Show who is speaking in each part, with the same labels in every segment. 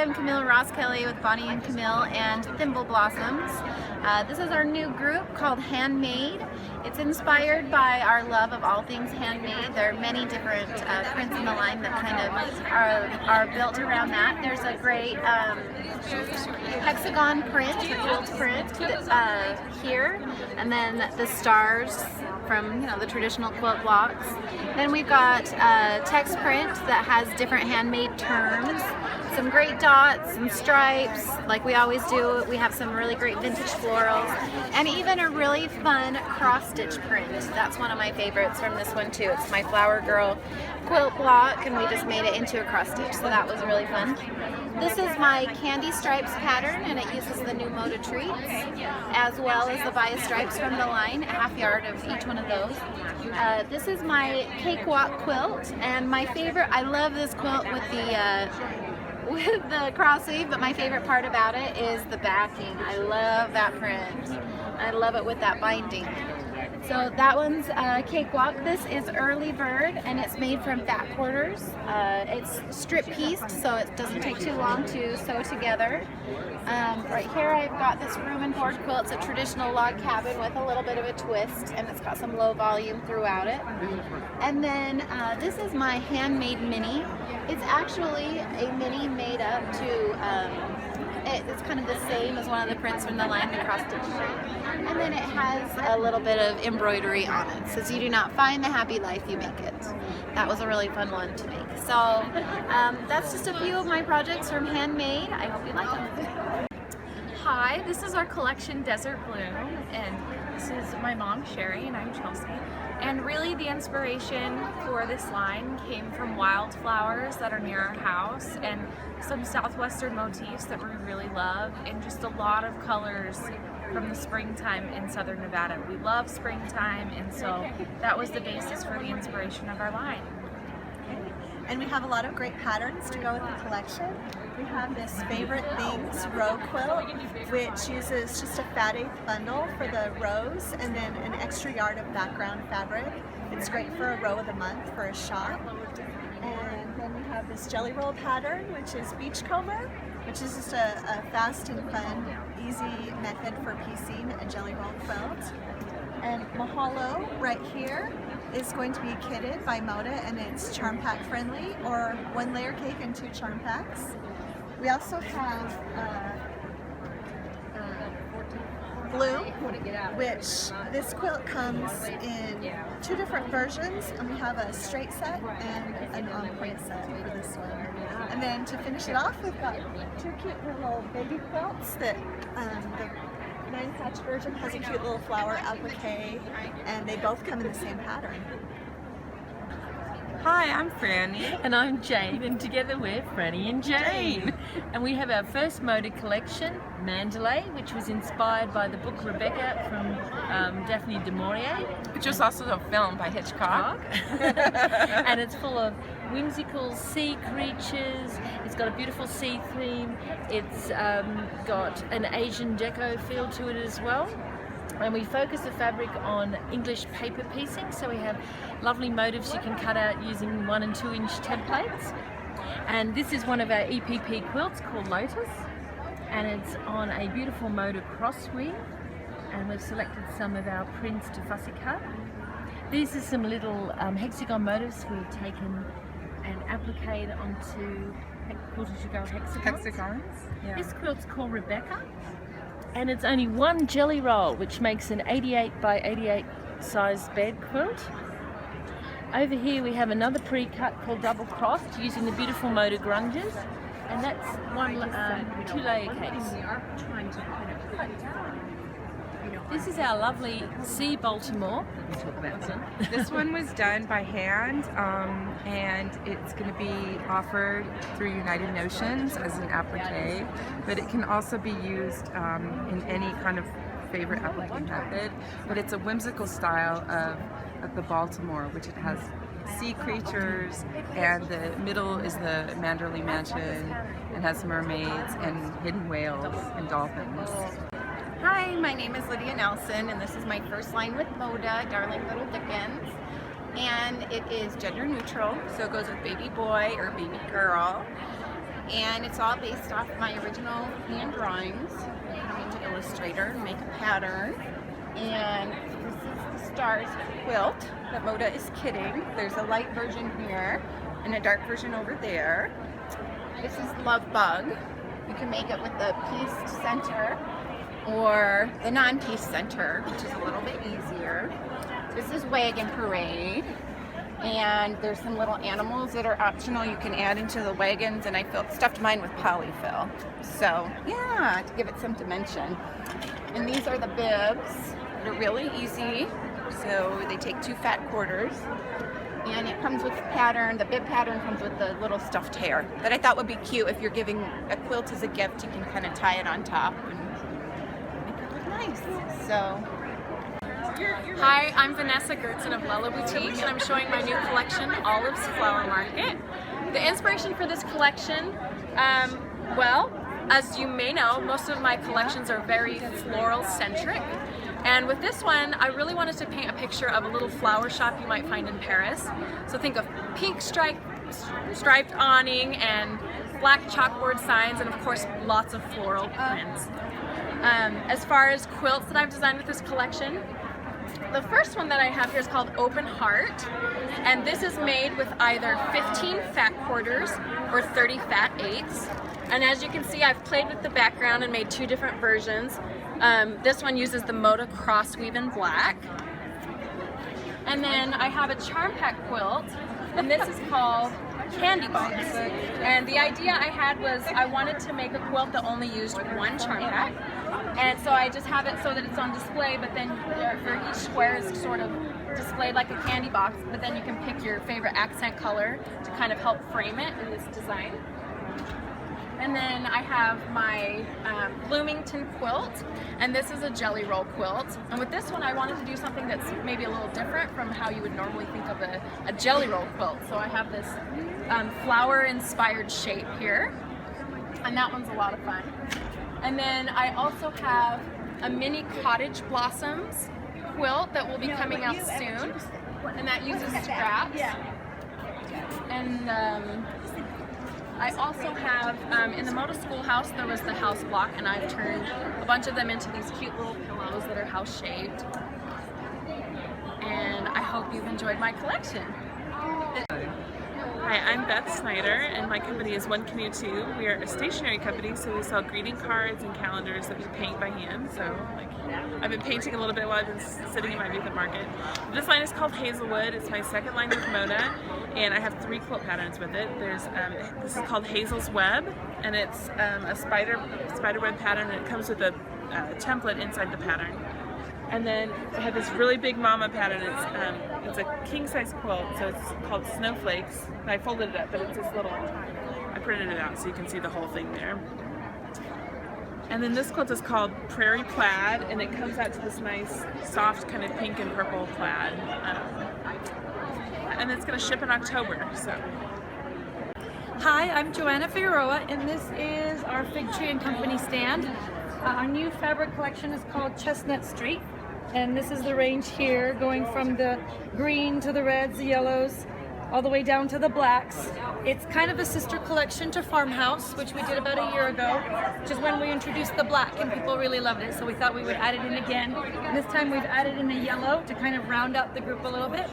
Speaker 1: I'm Camille Ross Kelly with Bonnie and Camille and Thimble Blossoms. This is our new group called Handmade. It's inspired by our love of all things handmade. There are many different prints in the line that kind of are built around that. There's a great hexagon print, the quilt print here, and then the stars from the traditional quilt blocks. Then we've got text print that has different handmade terms, some great dots and stripes like we always do. We have some really great vintage florals, and even a really fun cross-stitch print. That's one of my favorites from this one too. It's my Flower Girl quilt block, and we just made it into a cross-stitch, so that was really fun. This is my Candy Stripes pattern, and it uses the new Moda treats as well as the bias stripes from the line, a half yard of each one of those. This is my Cakewalk quilt, and my favorite, I love this quilt with the cross sleeve, but my favorite part about it is the backing. I love that print. I love it with that binding. So that one's Cakewalk. This is Early Bird, and it's made from fat quarters. It's strip pieced, so it doesn't take too long to sew together. Right here I've got this room and board quilt. It's a traditional log cabin with a little bit of a twist, and it's got some low volume throughout it. And then this is my Handmade Mini. It's actually a mini made up to it's kind of the same as one of the prints from the line, the cross-stitch print. And then it has a little bit of embroidery on it. It says, "You do not find the happy life, you make it." That was a really fun one to make. So that's just a few of my projects from Handmade. I hope you like them.
Speaker 2: Hi, this is our collection Desert Bloom, and this is my mom Sherry, and I'm Chelsea. And really the inspiration for this line came from wildflowers that are near our house and some southwestern motifs that we really love, and just a lot of colors from the springtime in southern Nevada. We love springtime, and so that was the basis for the inspiration of our line.
Speaker 3: And we have a lot of great patterns to go with the collection. We have this Favorite Things row quilt, which uses just a fat eighth bundle for the rows and then an extra yard of background fabric. It's great for a row of the month for a shop. And then we have this Jelly Roll pattern, which is Beachcomber, which is just a fast and fun, easy method for piecing a Jelly Roll quilt. And Mahalo right here is going to be kitted by Moda, and it's charm pack friendly, or 1 layer cake and 2 charm packs. We also have Blue, which this quilt comes in 2 different versions, and we have a straight set and an on-point set for this one. And then to finish it off, we've got 2 cute little baby quilts that the 9-patch version has a cute little flower applique, and they both come in the same pattern.
Speaker 4: Hi, I'm Franny. And I'm Jane, and together we're Franny and Jane. And we have our first Moda collection, Mandalay, which was inspired by the book Rebecca from Daphne du Maurier.
Speaker 5: Which was also a film by Hitchcock.
Speaker 4: And it's full of whimsical sea creatures. It's got a beautiful sea theme. It's got an Asian deco feel to it as well. And we focus the fabric on English paper piecing, so we have lovely motifs you can cut out using 1 and 2 inch templates. And this is one of our EPP quilts called Lotus, and it's on a beautiful Moda cross weave, and we've selected some of our prints to fussy cut. These are some little hexagon motifs we've taken and appliqued onto quilted girl hexagons.
Speaker 5: Yeah.
Speaker 4: This quilt's called Rebecca, and it's only 1 jelly roll, which makes an 88 by 88 size bed quilt. Over here we have another pre-cut called Double Crossed using the beautiful Moda grunges, and that's 2 layer case. This is our lovely Sea Baltimore.
Speaker 5: This one was done by hand, and it's going to be offered through United Notions as an applique, but it can also be used in any kind of favorite applique method. But it's a whimsical style of the Baltimore, which it has sea creatures, and the middle is the Manderley Mansion, and has mermaids and hidden whales and dolphins.
Speaker 1: Hi, my name is Lydia Nelson, and this is my first line with Moda, Darling Little Dickens. And it is gender neutral, so it goes with baby boy or baby girl.
Speaker 6: and it's all based off my original hand drawings. I come into Illustrator and make a pattern, and this is the Stars quilt that Moda is kidding. There's a light version here and a dark version over there. This is Love Bug. You can make it with the pieced center or the non-pieced center, which is a little bit easier. This is Wagon Parade, and there's some little animals that are optional you can add into the wagons, and I stuffed mine with polyfill. So yeah, to give it some dimension. And these are the bibs. They're really easy. So they take 2 fat quarters, and it comes with the pattern. The bib pattern comes with the little stuffed hare that I thought would be cute. If you're giving a quilt as a gift, you can kind of tie it on top and make it look nice. So.
Speaker 2: Hi, I'm Vanessa Gertzen of Lella Boutique, and I'm showing my new collection, Olive's Flower Market. The inspiration for this collection, well, as you may know, most of my collections are very floral-centric. And with this one, I really wanted to paint a picture of a little flower shop you might find in Paris. So think of pink striped awning and black chalkboard signs, and of course lots of floral prints. As far as quilts that I've designed with this collection, the first one that I have here is called Open Heart, and this is made with either 15 fat quarters or 30 fat eighths. And as you can see, I've played with the background and made 2 different versions. This one uses the Moda cross weave in black. And then I have a charm pack quilt, and this is called Candy Box. And the idea I had was I wanted to make a quilt that only used 1 charm pack. And so I just have it so that it's on display, but then for each square is sort of displayed like a candy box, but then you can pick your favorite accent color to kind of help frame it in this design. And then I have my Bloomington quilt, and this is a jelly roll quilt. And with this one, I wanted to do something that's maybe a little different from how you would normally think of a jelly roll quilt. So I have this flower-inspired shape here, and that one's a lot of fun. And then I also have a mini cottage blossoms quilt that will be coming out soon, and that uses scraps. And I also have, in the Moda Schoolhouse, there was the house block, and I've turned a bunch of them into these cute little pillows that are house-shaped. And I hope you've enjoyed my collection.
Speaker 7: Hi, I'm Beth Snyder, and my company is One Canoe 2. We are a stationery company, so we sell greeting cards and calendars that we paint by hand. So, I've been painting a little bit while I've been sitting in my booth at Market. This line is called Hazelwood. It's my second line with Moda, and I have 3 quilt patterns with it. This is called Hazel's Web, and it's a spider web pattern, and it comes with a template inside the pattern. And then I have this really big mama pattern. It's a king-size quilt, so it's called Snowflakes. And I folded it up, but it's this little. I printed it out so you can see the whole thing there. And then this quilt is called Prairie Plaid, and it comes out to this nice, soft kind of pink and purple plaid. And it's going to ship in October. So.
Speaker 8: Hi, I'm Joanna Figueroa, and this is our Fig Tree and Company stand. Our new fabric collection is called Chestnut Street, and this is the range here, going from the green to the reds, the yellows, all the way down to the blacks. It's kind of a sister collection to Farmhouse, which we did about a year ago, which is when we introduced the black, and people really loved it, so we thought we would add it in again. And this time we've added in a yellow to kind of round out the group a little bit.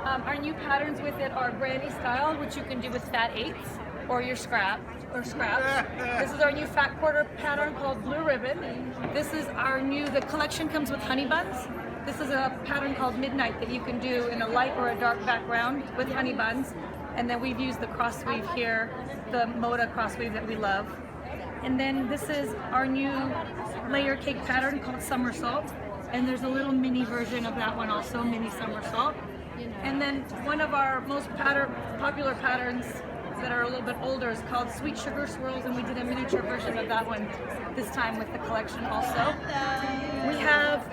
Speaker 8: Our new patterns with it are granny style, which you can do with fat eighths, or your scraps. This is our new fat quarter pattern called Blue Ribbon. This is the collection comes with honey buns. This is a pattern called Midnight that you can do in a light or a dark background with honey buns. And then we've used the cross weave here, the Moda cross weave that we love. And then this is our new layer cake pattern called Somersault. And there's a little mini version of that one also, mini Somersault. And then one of our most popular patterns that are a little bit older is called Sweet Sugar Swirls, and we did a miniature version of that one this time with the collection also. We have,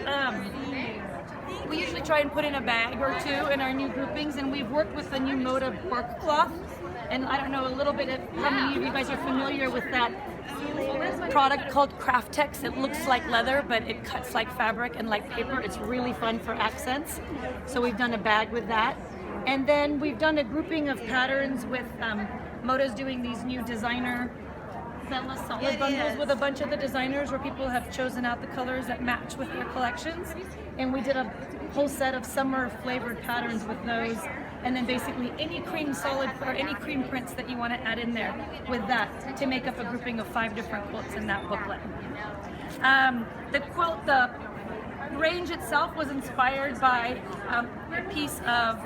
Speaker 8: we usually try and put in a bag or 2 in our new groupings, and we've worked with the new Moda work cloth. And I don't know a little bit of how many of you guys are familiar with that product called Craftex. It looks like leather, but it cuts like fabric and like paper. It's really fun for accents. So we've done a bag with that. And then we've done a grouping of patterns with Moda's doing these new designer Bella solid bundles with a bunch of the designers where people have chosen out the colors that match with their collections. And we did a whole set of summer flavored patterns with those. And then basically any cream solid or any cream prints that you want to add in there with that to make up a grouping of 5 different quilts in that booklet. The quilt, the range itself was inspired by a piece of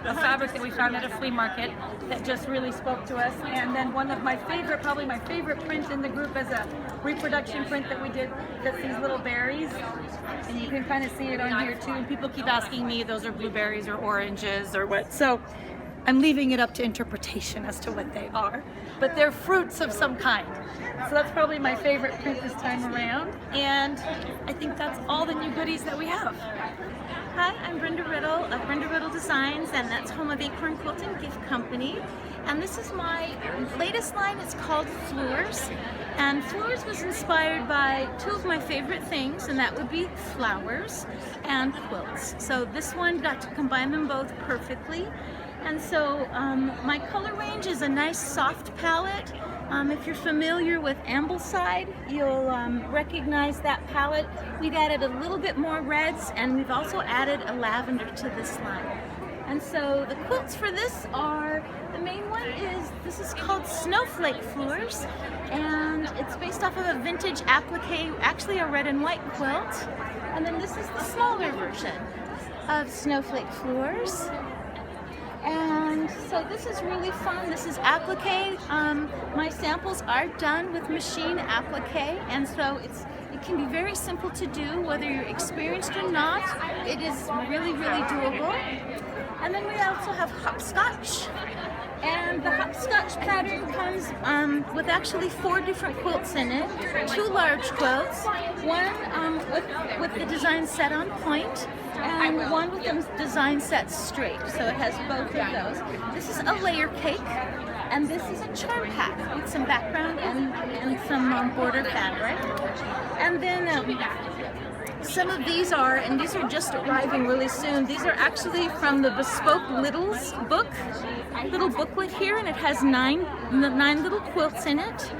Speaker 8: a fabric that we found at a flea market that just really spoke to us. And then one of my favorite, probably my favorite print in the group is a reproduction print that we did that's these little berries. And you can kind of see it on here too. And people keep asking me, those are blueberries or oranges or what. So I'm leaving it up to interpretation as to what they are. But they're fruits of some kind. So that's probably my favorite print this time around. And I think that's all the new goodies that we have.
Speaker 9: Hi, I'm Brenda Riddle of Brenda Riddle Designs, and that's home of Acorn Quilt and Gift Company. And this is my latest line. It's called Floors. And Floors was inspired by 2 of my favorite things, and that would be flowers and quilts. So this one got to combine them both perfectly. And so my color range is a nice soft palette. If you're familiar with Ambleside, you'll recognize that palette. We've added a little bit more reds, and we've also added a lavender to this line. And so the quilts for this are, the main one is, this is called Snowflake Floors, and it's based off of a vintage applique, actually a red and white quilt. And then this is the smaller version of Snowflake Floors. And so this is really fun. This is applique. My samples are done with machine applique, and so it can be very simple to do, whether you're experienced or not. It is really, really doable. And then we also have hopscotch. And the hopscotch pattern comes with actually 4 different quilts in it, 2 large quilts, one with the design set on point, and one with the design set straight. So it has both of those. This is a layer cake, and this is a charm pack with some background and some border fabric. And then some of these are, and these are just arriving really soon, these are actually from the Bespoke Littles book, little booklet here, and it has 9 little quilts in it.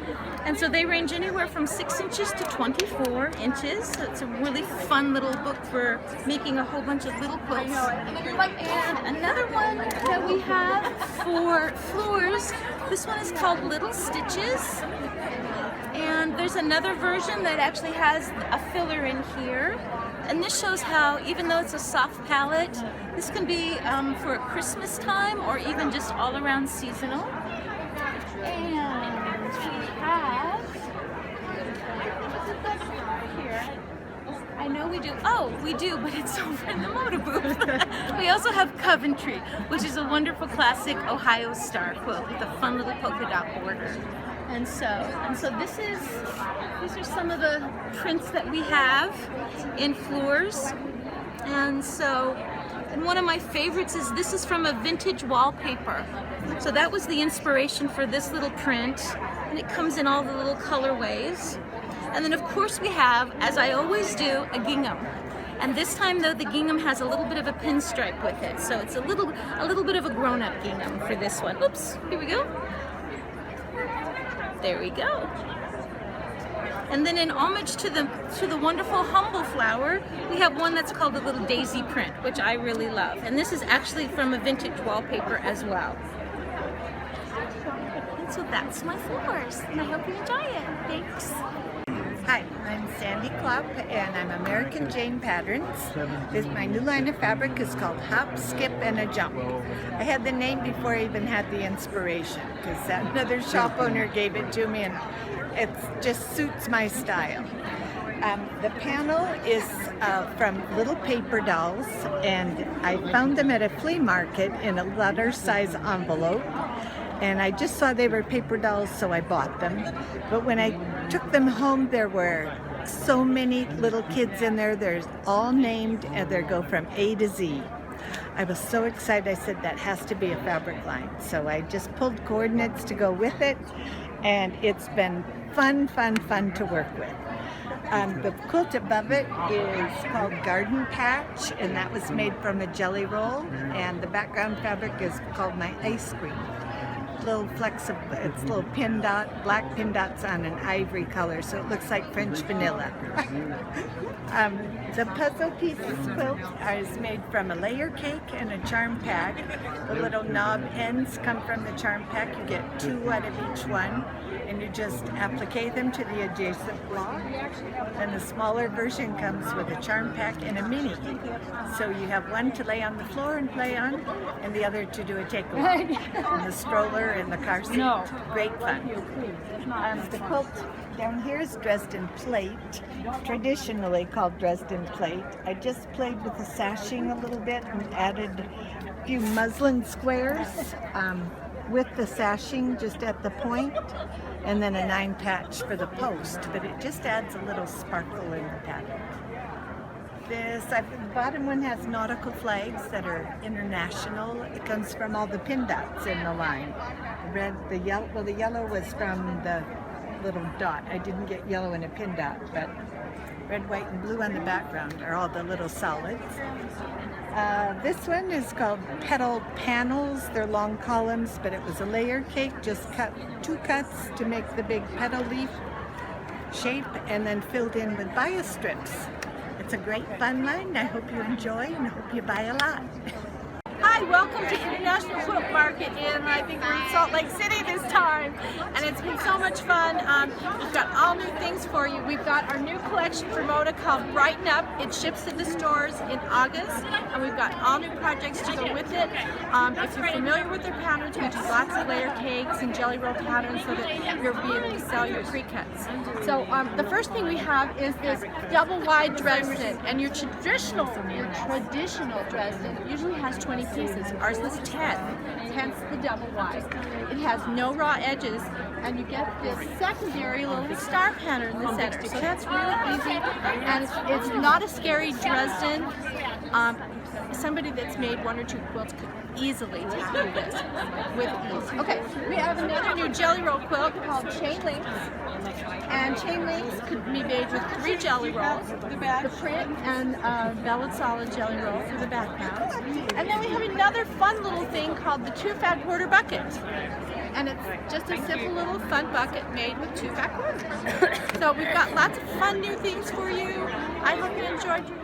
Speaker 9: And so they range anywhere from 6 inches to 24 inches. So it's a really fun little book for making a whole bunch of little quilts. And another one that we have for floors, this one is called Little Stitches. And there's another version that actually has a filler in here. And this shows how, even though it's a soft palette, this can be for Christmas time or even just all around seasonal. And we have, here, I know we do, oh, we do, but it's over in the Moda booth. We also have Coventry, which is a wonderful classic Ohio Star quilt with a fun little polka dot border. And so these are some of the prints that we have in floors. And one of my favorites is, this is from a vintage wallpaper. So that was the inspiration for this little print, and it comes in all the little colorways. And then of course we have, as I always do, a gingham. And this time though, the gingham has a little bit of a pinstripe with it. So it's a little bit of a grown-up gingham for this one. Oops, here we go. There we go. And then in homage to the wonderful humble flower, we have one that's called the Little Daisy print, which I really love. And this is actually from a vintage wallpaper as well. And so that's my floors, and I hope you enjoy it. Thanks.
Speaker 10: Hi, I'm Sandy Klopp, and I'm American Jane Patterns. My new line of fabric is called Hop, Skip, and a Jump. I had the name before I even had the inspiration, because another shop owner gave it to me, and it just suits my style. The panel is from little paper dolls, and I found them at a flea market in a letter size envelope. And I just saw they were paper dolls, so I bought them. But when I took them home, there were so many little kids in there. They're all named, and they go from A to Z. I was so excited. I said, that has to be a fabric line. So I just pulled coordinates to go with it, and it's been fun to work with. The quilt above it is called Garden Patch, and that was made from a jelly roll, and the background fabric is called My Ice Cream. little flecks of, it's little pin dot, black pin dots on an ivory color, so it looks like French vanilla. The puzzle pieces quilt is made from a layer cake and a charm pack. The little knob ends come from the charm pack. You get 2 out of each one, and you just applique them to the adjacent block. And the smaller version comes with a charm pack and a mini. So you have one to lay on the floor and play on, and the other to do a takeaway. And the stroller and the car seat. No. Great fun. The quilt down here is dressed in plate, traditionally called Dresden plate. I just played with the sashing a little bit and added a few muslin squares with the sashing just at the point, and then a 9 patch for the post, but it just adds a little sparkle in the pattern. The bottom one has nautical flags that are international. It comes from all the pin dots in the line. The yellow was from the little dot. I didn't get yellow in a pin dot, but red, white, and blue on the background are all the little solids. This one is called petal panels. They're long columns, but it was a layer cake, just cut 2 cuts to make the big petal leaf shape, and then filled in with bias strips. It's a great fun line. I hope you enjoy and I hope you buy a lot.
Speaker 11: Hi, welcome to International Quilt Market, and I think we're in Salt Lake City this time, and it's been so much fun. We've got all new things for you. We've got our new collection for Moda called Brighten Up. It ships to the stores in August, and we've got all new projects to go with it. If you're familiar with their patterns, we do lots of layer cakes and jelly roll patterns so that you'll be able to sell your pre-cuts. So the first thing we have is this double wide Dresden, and your traditional Dresden usually has 20 pieces. Ours is 10, hence the double wide. It has no raw edges, and you get this secondary little star pattern in the center. So that's really easy, and it's not a scary Dresden. Somebody that's made 1 or 2 quilts could easily tackle this with ease. Okay, we have another new jelly roll quilt called Chain Links. And chain links could be made with 3 jelly rolls, the print and velvet solid jelly roll for the background. And then we have another fun little thing called the 2 fat quarter bucket. And it's just a simple little fun bucket made with 2 fat quarters. So we've got lots of fun new things for you. I hope you enjoyed your